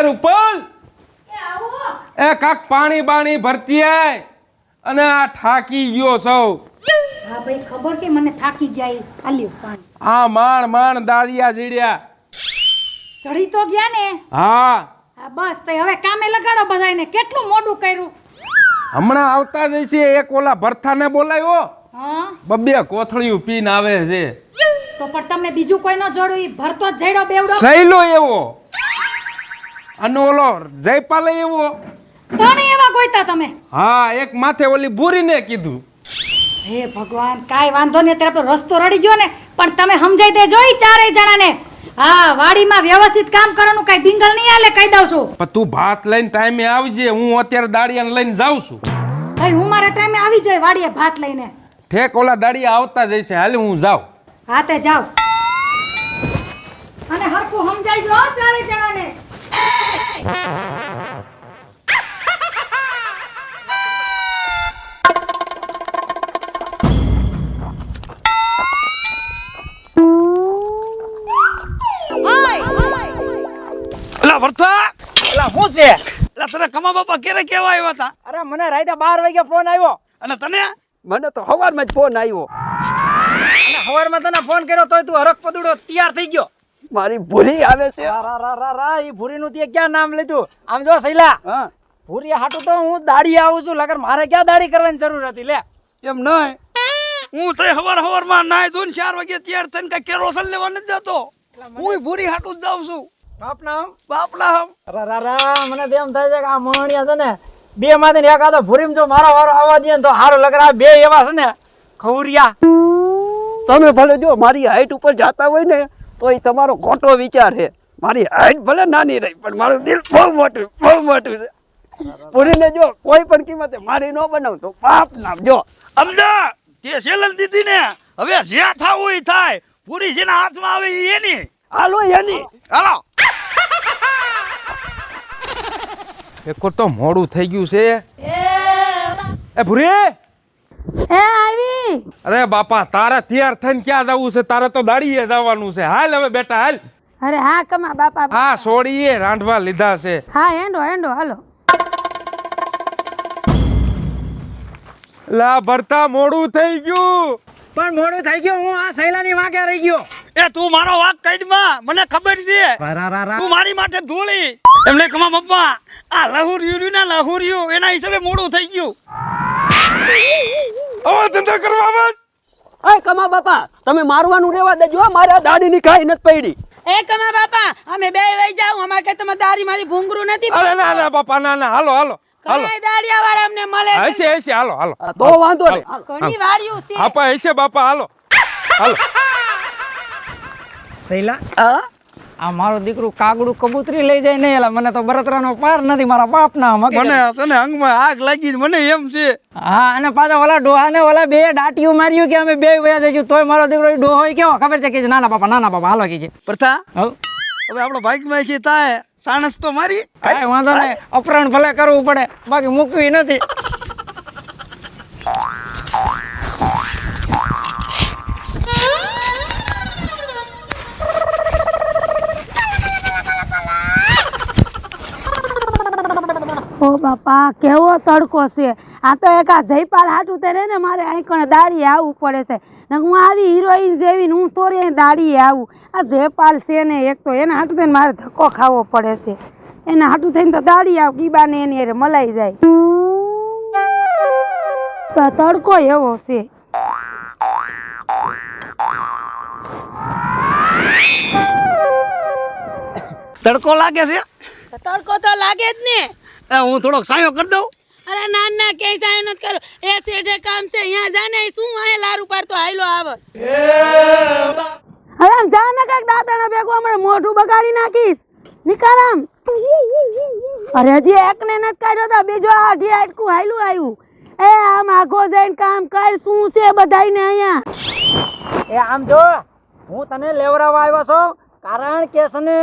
રૂપલ એ કાક પાણી બાણી ભરતી આય અને આ થાકી ગયો સૌ. હા ભાઈ ખબર છે મને થાકી ગયા આલ્યો પાણી. આ માણ દાળિયા જીડ્યા ચડી તો ગયા ને. હા હા બસ તો હવે કામે લગાડો બધાને. કેટલું મોડું કર્યું. હમણાં આવતા જ છે. એક ઓલા ભરથાને બોલાવ્યો. હા બબ્બે કોથળિયું પીને આવે છે. તો પણ તમને બીજું કોઈ ન જોડું. ઈ ભરતો જ જઈડો બેવડો. સહેલો એવો અને ઓલો જયપાલ એવો. ત્રણે એવા ગોઈતા તમે. હા એક માથે ઓલી બુરીને કીધું. હે ભગવાન કાઈ વાંધો નહીં. અત્યારે આપણો રસ્તો રડી ગયો ને પણ તમે સમજાઈ દેજો ઈ ચારેય જણાને. હા વાડીમાં વ્યવસ્થિત કામ કરવાનું. કઈ ડીંગલ નહીં આલે કહી દઉં છું. પણ તું ભાત લઈને ટાઈમે આવજે. હું અત્યારે દાળિયાને લઈને જાઉં છું. ભાઈ હું મારા ટાઈમે આવી જાય વાડીએ ભાત લઈને. ઠેક ઓલા દાળિયા આવતા જ છે. હાલે હું જાઉં. હા તે જાવ અને હરખું સમજાઈ જો ચારેય જણાને. ભરતા એલા હું છે? એટલે તને કમા બાપા ક્યારે કેવા આવ્યા હતા? અરે મને રાતે 12 વાગે ફોન આવ્યો. અને તને? મને તો સવારમાં જ ફોન આવ્યો. અને સવારમાં તને ફોન કર્યો તોય તું હરખ પદુડો તૈયાર થઈ ગયો. મારી ભૂરી આવે છે. રા ઈ ભૂરીનું તે ક્યાં નામ લીધું? આમ જો સૈલા. હા. ભૂરી હાટુ તો હું દાડી આવું છું. લગર મારે ક્યાં દાડી કરવાની જરૂર હતી લે. એમ નહીં. હું તો હવારમાં નાય ધોઈને 4 વાગે તૈયાર થઈને કઈ કેરોસન લેવા નથી જતો. હું ભૂરી હાટુ જ જાઉં છું. બાપના હમ. રા મને તો એમ થાય છે કે આ મોણિયા છે ને બે માંથી એક આતો ભૂરીમાં જો મારો વારો આવવા દે ને તો હારું લગર. આ બે એવા છે ને ખવરિયા. તમે ભલે જો મારી હાઈટ ઉપર જાતા હોય ને તો એ તમારો ખોટો વિચાર છે. મારી હાઈટ ભલે નાની રહી પણ મારું દિલ બહુ મોટું છે. પૂરીને જો કોઈ પણ કિંમતે મારી ન બનાવતો બાપ નામ જો અમદા તે સેલન દીધી ને હવે જ્યાં થાવું એ થાય. પૂરી જેના હાથમાં આવે ઈ એની. હાલો એની હાલો. એક તો મોડું થઈ ગયું છે. એ ભૂરી એ આવી. અરે બાપા તારે તૈયાર થઈને ક્યાં જવું છે? તારે તો દાડીએ જવાનું છે. હાલ હવે બેટા હાલ. અરે હા કમા બાપા. હા સોડીએ રાંધવા લીધા છે. હા હેંડો હાલો. લા ભરતા મોડું થઈ ગયું. પણ મોડું થઈ ગયું. હું આ સૈલાની વાંકે રહી ગયો. એ તું મારો વાક કાઢમાં. મને ખબર છે તું મારી માટે ધોળી. એમને કમા બાપા આ લહુરિયું એના હિસાબે મોડું થઈ ગયું. આવા ધંધા કરવા બસ. અય કમા બાપા તમે મારવાનું રેવા દેજો. મારા દાડીની કાઈ નથી પડી. એ કમા બાપા અમે બે વઈ જાવ. અમાર કે તમે દારી મારી ભૂંગરું નથી. અરે ના બાપા ના હાલો. કઈ દાડિયા વાળા અમને મળે હશે હાલો. તો વાંધો નહીં. ઘણી વાળ્યું છે. આપા હશે બાપા હાલો. સૈલા આ મારો દીકરો કાગડું કબૂતરી લઈ જાય નહીં. એલા મને તો બરતરાનો પાર નથી મારા બાપના. મને છે ને અંગમાં આગ લાગી જ મને એમ છે. હા અને પાછા ઓલા ડોહાને ઓલા બે દાટીયું માર્યું કે અમે બે વયા જઈશું તોય મારો દીકરો ડોહો કેવો ખબર છે કે નાના બાપા હાલો કે પ્રથા હવે આપણો ભાગમાં છે તાય સાણસ તો મારી. કાંઈ વાંધો નહીં. અપહરણ ભલે કરવું પડે બાકી મૂકવી નથી. ઓ બાપા કેવો તડકો છે. આ તો એક આ જયપાલ હાટું તે ને મારે આંકણે દાડીએ આવવું પડે છે. ને હું આવી હિરોઈન જેવી હું થોડી અહીં દાડીએ આવું. આ જયપાલ છે ને એક તો એના હાટું થઈને મારે ધક્કો ખાવો પડે છે. એના હાટું થઈને તો દાડી આવ ગીબાને એની અરે મલાઈ જાય. તો તડકો એવો છે. તડકો લાગે છે. તડકો તો લાગે જ ને. હું થોડોક સાયો કરી દઉં. અરે ના કે સાયો નથી કરો. એ સેઠે કામ છે અહીંયા જાને શું આય લારું પાડતો હાઈલો આવે. હવે આમ જા ને કાક દાદાના ભેગો અમારે મોઢું બગાડી નાખીશ. નિકાલ આમ. અરે હજી એકને નથી કાઢ્યો તો બીજો આઢી આટકું હાઈલું આવ્યું. એ આમ આગો જઈને કામ કર. શું છે બધાયને અહીંયા? એ આમ જો હું તને લેવરાવા આવ્યો છું. કારણ કે છે ને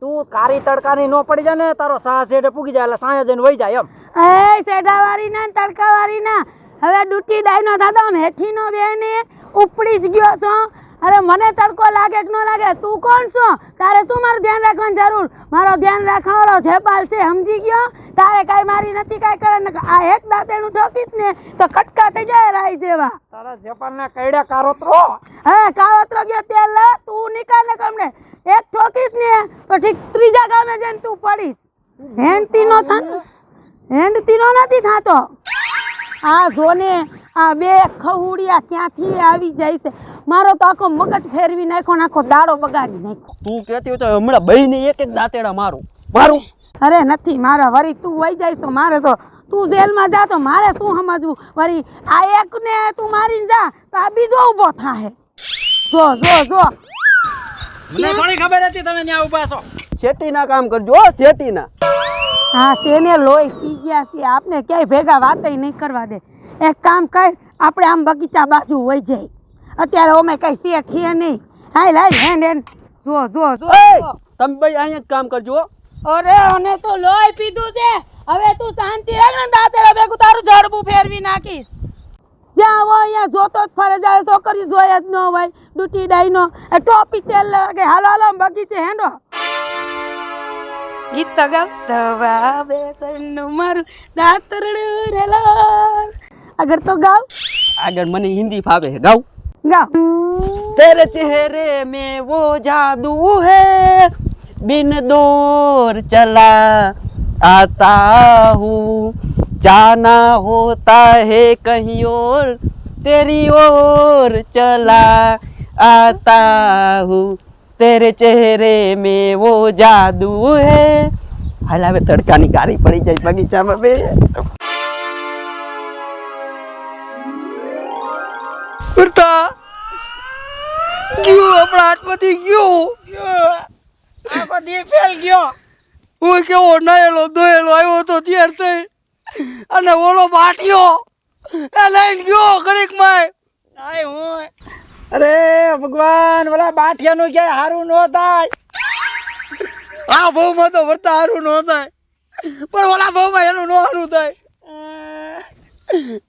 તું કારી તડકાની નો પડી જાય ને તારો સાહ શેઠે પૂગી જાય એટલે સાયા જઈને વહી જાય એમ. એ સેઢાવાળી ના તડકાવાળી ના હવે ડૂટી ડાયનો થતો આમ હેઠીનો બેને ઉપડી જ ગયો છો. અરે મને તડકો લાગે કે ન લાગે, તું કોણ છો? તારે શું મારું ધ્યાન રાખવાની જરૂર? મારો ધ્યાન રાખવાનો જેપાલ છે, સમજી ગયો? તારે કાંઈ મારી નથી કાંઈ કરે ને આ એક દાંતેણું ઠોકીશ ને તો કટકા થઈ જાય રાઈ જેવા. તારા જેપાલના કઈડા કારોતરો. હે કાવતરો ગયો તેલ લે, તું નીકાળ ને કમને. એક ઠોકીશ ને તો ઠીક ત્રીજા ગામે જઈને તું પડીશ. હેંડતીનો નથી થાતો. આ જોને આ બે ખહુડિયા ક્યાંથી આવી જાય છે. મારો તો આખો મગજ ફેરવી નાખ્યો, આખો દાડો બગાડી નાખ્યો. તું કહેતી હોય તો હમણાં બહીને એક એક દાંતેડા મારું. અરે નથી મારા, વરી તું વહી જાય તો મારે તો તું જેલમાં જા તો મારે શું સમજવું? વરી આ એક ને તું મારીને જા તો આ બીજો ઊભો થાય. જો જો જો મને થોડી ખબર હતી તમે ત્યાં ઊભા છો. શેટીના કામ કરજો હો, શેટીના. હા તેને લોહી પી ગયા છે, આપને ક્યાંય ભેગા વાતય નહીં કરવા દે. એક કામ કર, આપણે આમ બગીચા બાજુ વહી જાય. અત્યારે ઓમે કઈ શેઠ છે નહીં. હાલ હાલ હેન્ડ જો જો જો. તમે ભાઈ અહીંયા જ કામ કરજો હો. અરે અને તો લોહી પીધું છે, હવે તું શાંતિ રાખ ને દાંતેડા ભેગું તારું જડબું ફેરવી નાખીશ. જ્યાં હોય અહીંયા જોતો જ ફરે જાય, છોકરી જોઈ જ ન હોય ડૂટી ડાઈ નો ટોપી તેલ લાગે. હાલો હાલો બગીચે હેંડો. ગીત તો ગાવ સવા બેસણનું મારું દાંતરડું રેલો. અગર તો ગાવ આગળ મને હિન્દી ફાવે છે, ગાવ. ગાવ. तेरे चेहरे में वो जादू है, बिन दौर चला आता हूँ, जाना होता है कहीं और, तेरी ओर चला आता हूँ, तेरे चेहरे में वो जादू है. हाल હવે તડકાની ગાડી પડી જાય બગીચામાં બે. ઉડતા ગયો આપણા હાથમાંથી ગયો. આખો દી ફેલ ગયો. હું કેવો નાયેલો ધોયેલો આવ્યો તો ત્યાર થઈ અને ઓલો બાટિયો એ લઈને ગયો ઘડીકમાં. આય હું. અરે ભગવાન, ઓલા બાઠિયાનું ક્યાંય હારું ન થાય. આ બહુમાં તો વર્તા હારું ન થાય, પણ ઓલા બહુમાં એનું ન હારું થાય.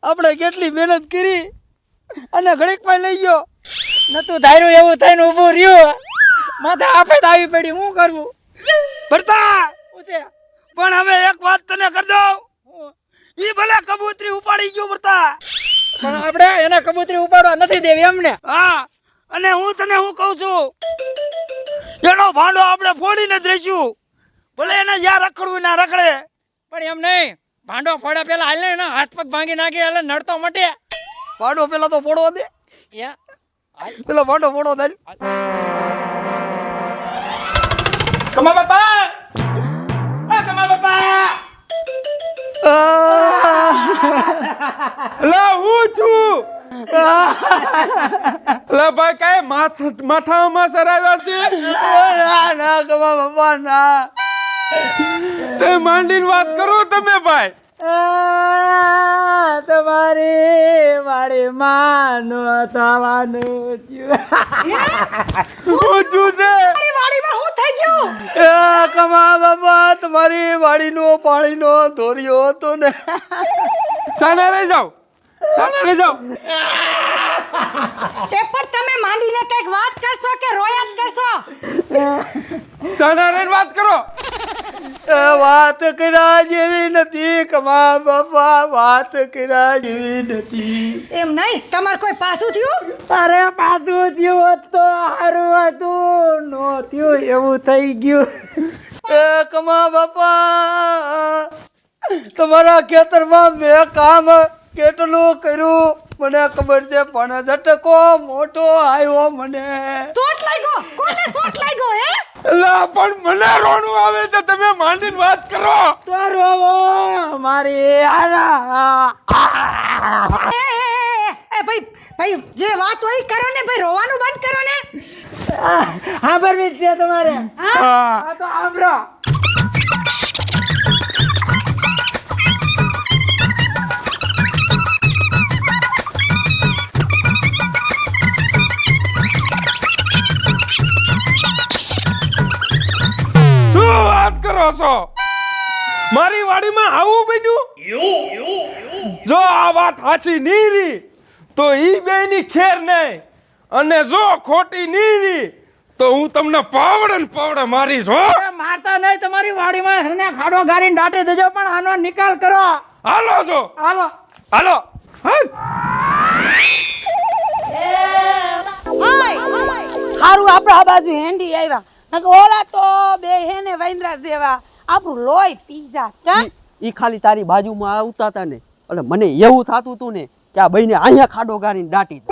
આપણે કેટલી મહેનત કરી અને ઘડીકમાં લઈ ગયો. નતું ધાર્યું એવું થઈને ઊભું રહ્યું. માથે આફત આવી પડી, શું કરવું? ભરતા પૂછે પણ હવે એક વાત તને કરી દઉં, ઈ ભલે કબૂતરી ઉપાડી ગયો ભરતા, પણ આપણે એને કબૂતરી ઉપાડવા નથી દેવી એમને. હા, અને હું તને હું કહું છું, એનો ભાંડો આપણે ફોડીને જ રહીશું, ભલે એને જ્યાં રખડવું ના રખડે. પણ એમ નહીં, ભાંડો ફોડા પેલા હાલ ને એના હાથ પગ ભાંગી નાખી એટલે નડતો મટે. ભાંડો પેલા તો ફોડવો દે, પેલા ભાંડો ફોડો દે. કમા બાપા, આ કમા બાપા. લે હું છું. લે ભાઈ કાંઈ માથામાં સરાવ્યા છે? ના ના કમા બાપા ના. તે માંડીને વાત કરો તમે ભાઈ. તમારી મારી માનો થવાનું હું છું છે. વાડીમાં શું થઈ ગયું? કમા બાપા તમારી વાડીનો પાણીનો ધોર્યો હતો ને. સાને રહી જાઓ, સાને રહી જાઓ. તે પણ તમે માંડીને કઈક વાત કરશો કે રોયા જ કરશો? સાને રહીને વાત કરો. વાત કર્યા જેવી નથી કમા બાપા, વાત કર્યા જેવી નથી. એમ નહીં, તમારે કોઈ પાછું થયું? અરે પાછું થયું હોત તો સારું હતું, નો થયું એવું થઈ ગયું. કમા બાપા તમારા ખેતરમાં મેં કામ કેટલું કર્યું મને ખબર છે, પણ ઝટકો મોટો આવ્યો મને. શોટ લાગ્યો? કોને શોટ લાગ્યો હે? લા પણ મને રોણું આવે છે, તમે માંડીને વાત કરો. તો રોવો મારી આના. એ ભાઈ જે વાત હોય ઈ કરો ને ભાઈ, રોવાનું બંધ કરો ને. સાંભળવી જ છે તમારે. આ તો સાંભળો. શું વાત કરો છો? મારી વાડીમાં આવું બન્યું? જો આ વાત સાચી નહીં રહી તો ઈ બેની ખેર નહીં, અને જો ખોટી નીની તો હું તમને પાવડે ને પાવડે મારીશ હો. મારતા નહીં, તમારી વાડીમાં હરને ખાડો ગારીને દાટી દેજો, પણ આનો નિકાલ કરો. હાલો છો હાલો. હાલો હારું આપણે આ બાજુ હેંડી આવ્યા નકર ઓલા તો બે હેને વૈંદ્રા જેવા આપણું લોહી પીઝા કા ઈ ખાલી તારી બાજુમાં આવતા હતા ને એટલે મને એવું થતું હતું ને કે આ ભાઈને અહીંયા ખાડો ગારીને દાટી દે.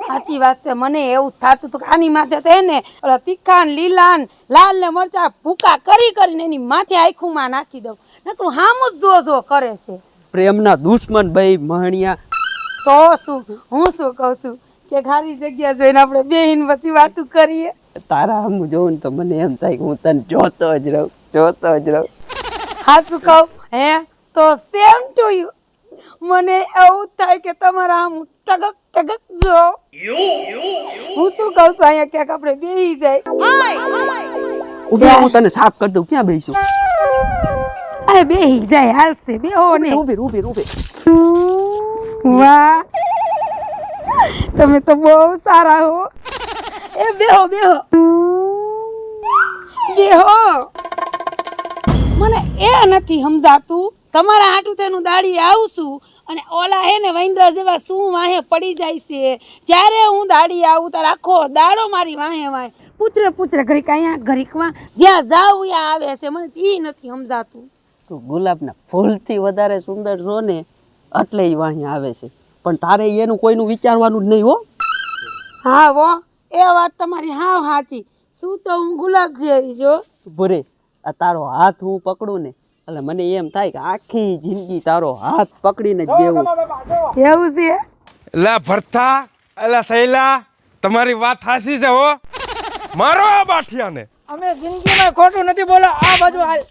સાચી વાત છે મને એવું થતું હતું કે આની માથે તો એને ઓલા તીખા ને લીલા ને લાલ ને મરચા ભૂકા કરી કરીને એની માથે આખુંમાં નાખી દઉં નકરું હામું જ જો કરે છે. પ્રેમના દુશ્મન ભાઈ મહણિયા. તો શું હું શું કહું છું કે ખાલી જગ્યા જોઈને આપણે બેહીન વસી વાતું કરીએ. તારા હમ જોઉં ને તો મને એમ થાય કે હું તને જોતો જ રહું. હા શું કહું હે તો સેમ ટુ યુ મને એવું થાય કે તમારા આમ ટગક ટગક જો હું શું કહું છું અહીંયા ક્યાંક આપણે બેહી જાય ઉભી હું તને સાફ કરી દઉં. ક્યાં બેહીશું? અરે બેહી જાય હાલશે બેહો ને ઊભી. વાહ તમે તો બહુ સારા હો. એ બેહો મને એ નથી સમજાતું તમારા હાટું તેનું દાડી આવશું અને ઓલા હે ને વૈંદ્ર જેવા શું વાહે પડી જાય છે. જ્યારે હું દાડી આવું ત્યારે આખો દાડો મારી વાહે પૂછરે ઘડીક અહીંયા ઘડીકમાં જ્યાં જાવ ત્યાં આવે છે. મને એ નથી સમજાતું. તું ગુલાબના ફૂલથી વધારે સુંદર છો ને એટલે ઈ વાહી આવે છે, પણ તારે એનું કોઈનું વિચારવાનું જ નહીં હો. હા વો એ વાત તમારી હાવ સાચી. શું તો હું ગુલાબ જેવી જો. ભરે આ તારો હાથ હું પકડું ને એટલે મને એમ થાય કે આખી જિંદગી તારો હાથ પકડીને જ બેવું. એવું છે એલા ભરતા એલા સૈલા તમારી વાત હાસી છે હો. મારો આ બાઠિયાને. અમે જિંદગીમાં ખોટું નથી બોલો. આ બાજુ હાલ.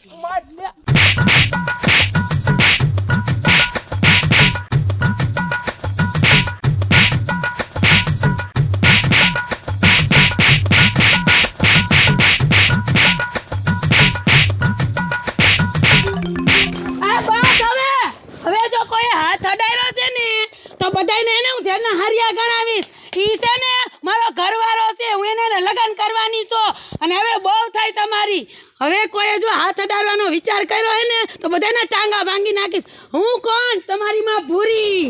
હવે જો કોઈ હાથ અડાયરો છે ને તો બધાયને એને હું જેના હરિયા ગણાવીશ. ઈ છે ને મારો ઘરવાળો છે, હું એને લગ્ન કરવાની છું અને હવે બહુ થાય તમારી. હવે કોઈ જો હાથ અડાડવાનો વિચાર કર્યો હે ને તો બધાના ટાંગા ભાંગી નાખીશ. હું કોણ? તમારી માં ભૂરી.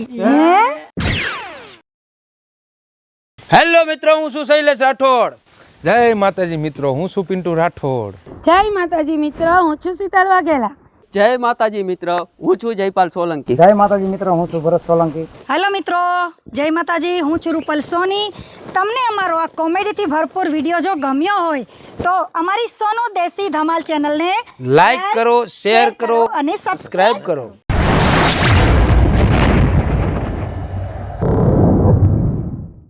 હેલો મિત્રો, હું છું શૈલેષ રાઠોડ. જય માતાજી મિત્રો, હું છું પિન્ટુ રાઠોડ. જય માતાજી મિત્ર, હું છું શીતલ વાઘેલા. જય માતાજી મિત્ર, હું છું જયપાલ સોલંકી. જય માતાજી મિત્રો, હું છું ભરત સોલંકી. હેલો મિત્રો, જય માતાજી, હું છું રૂપલ સોની. તમને અમારો આ કોમેડીથી ભરપૂર વિડીયો જો ગમ્યો હોય તો અમારી સોનુ દેશી ધમાલ ચેનલને લાઈક કરો, શેર કરો અને સબસ્ક્રાઇબ કરો.